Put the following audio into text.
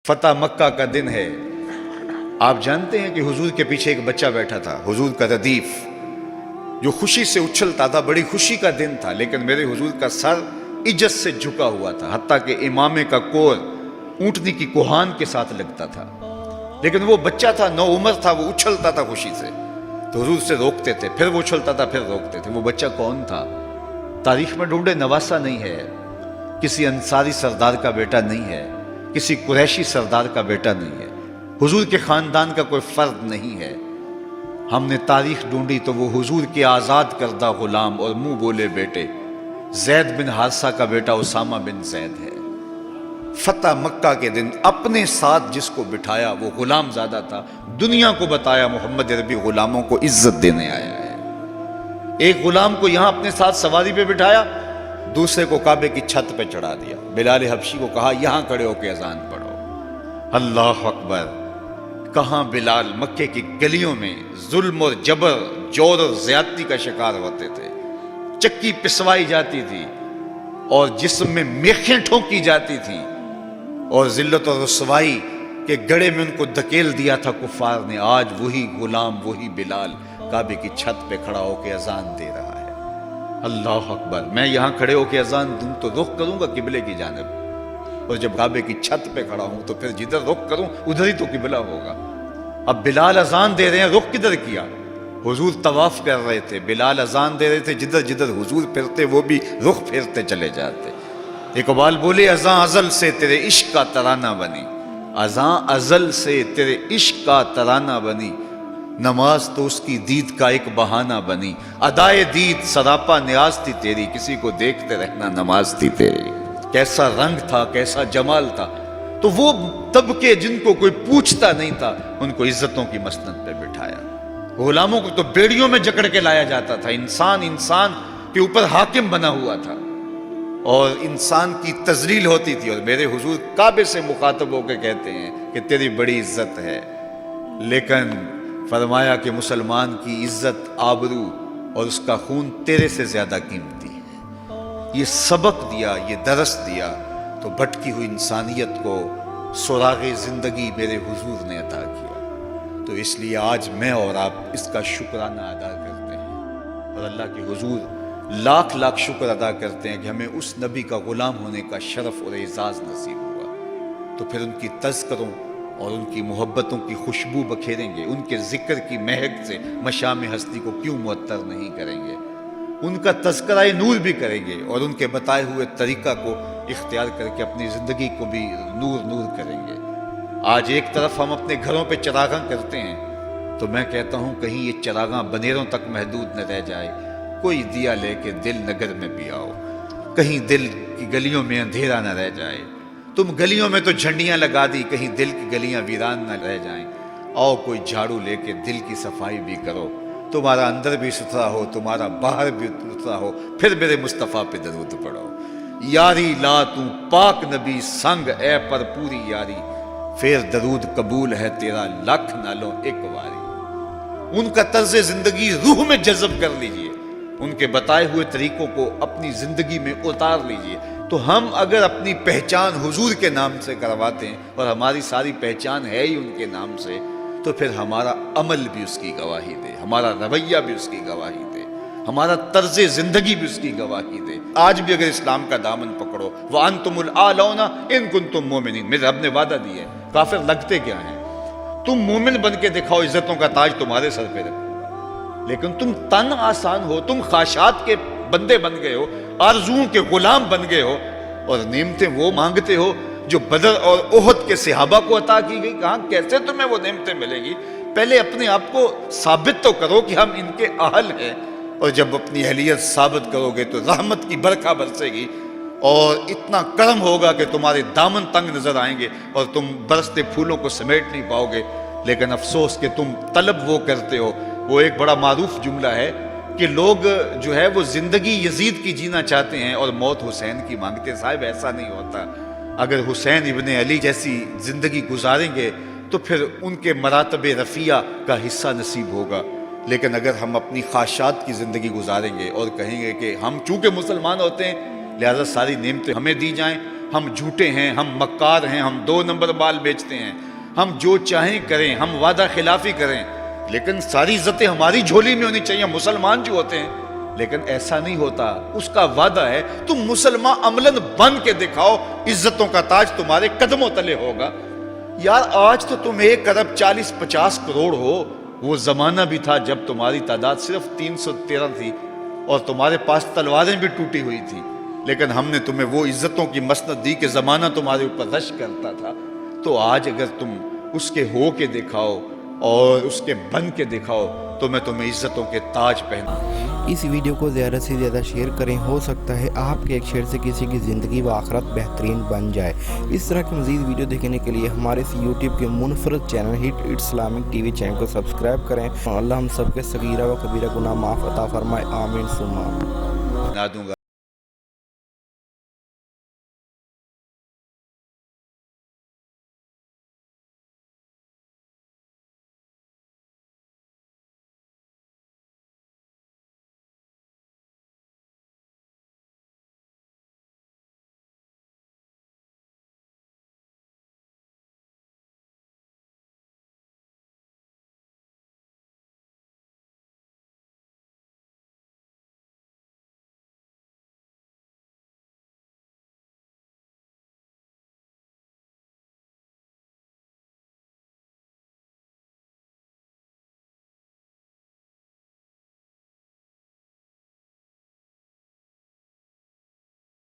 فتح مکہ کا دن ہے۔ آپ جانتے ہیں کہ حضور کے پیچھے ایک بچہ بیٹھا تھا، حضور کا ردیف، جو خوشی سے اچھلتا تھا۔ بڑی خوشی کا دن تھا، لیکن میرے حضور کا سر عجز سے جھکا ہوا تھا، حتیٰ کہ امامے کا کور اونٹنی کی کوہان کے ساتھ لگتا تھا۔ لیکن وہ بچہ تھا، نو عمر تھا، وہ اچھلتا تھا خوشی سے، تو حضور سے روکتے تھے، پھر وہ اچھلتا تھا، پھر روکتے تھے۔ وہ بچہ کون تھا؟ تاریخ میں ڈھونڈے، نواسہ نہیں ہے، کسی انصاری سردار کا بیٹا نہیں ہے، کسی قریشی سردار کا بیٹا نہیں ہے، حضور کے خاندان کا کوئی فرد نہیں ہے۔ ہم نے تاریخ ڈھونڈی تو وہ حضور کے آزاد کردہ غلام اور منہ بولے بیٹے زید بن حارثہ کا بیٹا اسامہ بن زید ہے۔ فتح مکہ کے دن اپنے ساتھ جس کو بٹھایا وہ غلام زادہ تھا، دنیا کو بتایا محمد عربی غلاموں کو عزت دینے آیا ہے۔ ایک غلام کو یہاں اپنے ساتھ سواری پہ بٹھایا، دوسرے کو کعبے کی چھت پہ چڑھا دیا۔ بلال حبشی کو کہا یہاں کھڑے ہو کے اذان پڑھو۔ اللہ اکبر! کہاں بلال مکے کی گلیوں میں ظلم اور جبر، جور اور زیادتی کا شکار ہوتے تھے، چکی پسوائی جاتی تھی اور جسم میں میخیں ٹھونکی جاتی تھیں، اور ذلت اور رسوائی کے گڑھے میں ان کو دھکیل دیا تھا کفار نے۔ آج وہی غلام، وہی بلال کعبے کی چھت پہ کھڑا ہو کے اذان دے رہا ہے۔ اللہ اکبر! میں یہاں کھڑے ہو کے اذان دوں تو رخ کروں گا قبلے کی جانب، اور جب کعبے کی چھت پہ کھڑا ہوں تو پھر جدھر رخ کروں ادھر ہی تو قبلہ ہوگا۔ اب بلال اذان دے رہے ہیں، رخ کدھر کیا؟ حضور طواف کر رہے تھے، بلال اذان دے رہے تھے، جدھر جدھر حضور پھرتے وہ بھی رخ پھیرتے چلے جاتے۔ اقبال بولے اذان ازل سے تیرے عشق کا ترانہ بنی، اذان ازل سے تیرے عشق کا ترانہ بنی، نماز تو اس کی دید کا ایک بہانہ بنی، ادائے دید سراپا نیاز تھی تیری، کسی کو دیکھتے رہنا نماز تھی تیری۔ کیسا رنگ تھا، کیسا جمال تھا۔ تو وہ طبقے جن کو کوئی پوچھتا نہیں تھا، ان کو عزتوں کی مسند پہ بٹھایا۔ غلاموں کو تو بیڑیوں میں جکڑ کے لایا جاتا تھا۔ انسان کے اوپر حاکم بنا ہوا تھا اور انسان کی تذلیل ہوتی تھی، اور میرے حضور کعبے سے مخاطب ہو کے کہتے ہیں کہ تیری بڑی عزت ہے، لیکن فرمایا کہ مسلمان کی عزت، آبرو اور اس کا خون تیرے سے زیادہ قیمتی ہے۔ یہ سبق دیا، یہ درس دیا تو بھٹکی ہوئی انسانیت کو سراغ زندگی میرے حضور نے عطا کیا۔ تو اس لیے آج میں اور آپ اس کا شکرانہ ادا کرتے ہیں، اور اللہ کے حضور لاکھ لاکھ شکر ادا کرتے ہیں کہ ہمیں اس نبی کا غلام ہونے کا شرف اور اعزاز نصیب ہوا۔ تو پھر ان کی تذکروں اور ان کی محبتوں کی خوشبو بکھیریں گے، ان کے ذکر کی مہک سے مشام ہستی کو کیوں معطر نہیں کریں گے، ان کا تذکرہ نور بھی کریں گے، اور ان کے بتائے ہوئے طریقہ کو اختیار کر کے اپنی زندگی کو بھی نور نور کریں گے۔ آج ایک طرف ہم اپنے گھروں پہ چراغاں کرتے ہیں، تو میں کہتا ہوں کہیں یہ چراغاں بنیروں تک محدود نہ رہ جائے، کوئی دیا لے کے دل نگر میں بھی آؤ، کہیں دل کی گلیوں میں اندھیرا نہ رہ جائے۔ تم گلیوں میں تو جھنڈیاں لگا دی، کہیں دل کی گلیاں ویران نہ رہ جائیں۔ آؤ کوئی جھاڑو لے کے دل کی صفائی بھی کرو، تمہارا اندر بھی ستھرا ہو، تمہارا باہر بھی ستھرا ہو، پھر میرے مصطفیٰ پہ درود پڑھو۔ یاری لا تو پاک نبی سنگ اے پر پوری یاری، پھر درود قبول ہے تیرا لاکھ نالوں ایک واری۔ ان کا طرز زندگی روح میں جذب کر لیجئے، ان کے بتائے ہوئے طریقوں کو اپنی زندگی میں اتار لیجئے۔ تو ہم اگر اپنی پہچان حضور کے نام سے کرواتے ہیں، اور ہماری ساری پہچان ہے ہی ان کے نام سے، تو پھر ہمارا عمل بھی اس کی گواہی دے، ہمارا رویہ بھی اس کی گواہی دے، ہمارا طرز زندگی بھی اس کی گواہی دے۔ آج بھی اگر اسلام کا دامن پکڑو، وَأَنْتُمُ الْأَعْلَوْنَ إِن كُنتُم مُؤْمِنِينَ، میرے رب نے وعدہ دیا ہے، کافر لگتے کیا ہیں؟ تم مومن بن کے دکھاؤ، عزتوں کا تاج تمہارے سر پہ رکھوں گا۔ لیکن تم تن آسان ہو، تم خواہشات کے بندے بن گئے ہو، آرزوؤں کے غلام بن گئے ہو، اور نعمتیں وہ مانگتے ہو جو بدر اور احد کے صحابہ کو عطا کی گئی۔ کہاں کیسے تمہیں وہ نعمتیں ملیں گی؟ پہلے اپنے آپ کو ثابت تو کرو کہ ہم ان کے اہل ہیں، اور جب اپنی اہلیت ثابت کرو گے تو رحمت کی برکھا برسے گی، اور اتنا کرم ہوگا کہ تمہارے دامن تنگ نظر آئیں گے اور تم برستے پھولوں کو سمیٹ نہیں پاؤ گے۔ لیکن افسوس کہ تم طلب وہ کرتے ہو۔ وہ ایک بڑا معروف جملہ ہے کہ لوگ جو ہے وہ زندگی یزید کی جینا چاہتے ہیں اور موت حسین کی مانگتے ہیں۔ صاحب ایسا نہیں ہوتا۔ اگر حسین ابن علی جیسی زندگی گزاریں گے تو پھر ان کے مراتب رفیع کا حصہ نصیب ہوگا، لیکن اگر ہم اپنی خواہشات کی زندگی گزاریں گے اور کہیں گے کہ ہم چونکہ مسلمان ہوتے ہیں لہذا ساری نعمتیں ہمیں دی جائیں ہم جھوٹے ہیں، ہم مکار ہیں، ہم 2 نمبر مال بیچتے ہیں، ہم جو چاہیں کریں، ہم وعدہ خلافی کریں، لیکن ساری عزتیں ہماری جھولی میں ہونی چاہیے، مسلمان جو ہوتے ہیں۔ لیکن ایسا نہیں ہوتا، اس کا وعدہ ہے تم مسلمان عملاً بن کے دکھاؤ، عزتوں کا تاج تمہارے قدموں تلے ہوگا۔ یار آج تو تم 1 ارب 40-50 کروڑ ہو، وہ زمانہ بھی تھا جب تمہاری تعداد صرف 313 تھی اور تمہارے پاس تلواریں بھی ٹوٹی ہوئی تھی، لیکن ہم نے تمہیں وہ عزتوں کی مسند دی کہ زمانہ تمہارے اوپر رش کرتا تھا۔ تو آج اگر تم اس کے ہو کے دکھاؤ اور اس کے بن کے دکھاؤ تو میں تمہیں عزتوں کے تاج پہناؤں۔ اس ویڈیو کو زیادہ سے زیادہ شیئر کریں، ہو سکتا ہے آپ کے ایک شیئر سے کسی کی زندگی و آخرت بہترین بن جائے۔ اس طرح کی مزید ویڈیو دیکھنے کے لیے ہمارے اس یوٹیوب کے منفرد چینل ہٹ اسلامک ٹی وی چینل کو سبسکرائب کریں۔ اللہ ہم سب کے صغیرہ و کبیرہ گناہ معاف عطا فرمائے، آمین ثم آمین۔ بنا دوں گا۔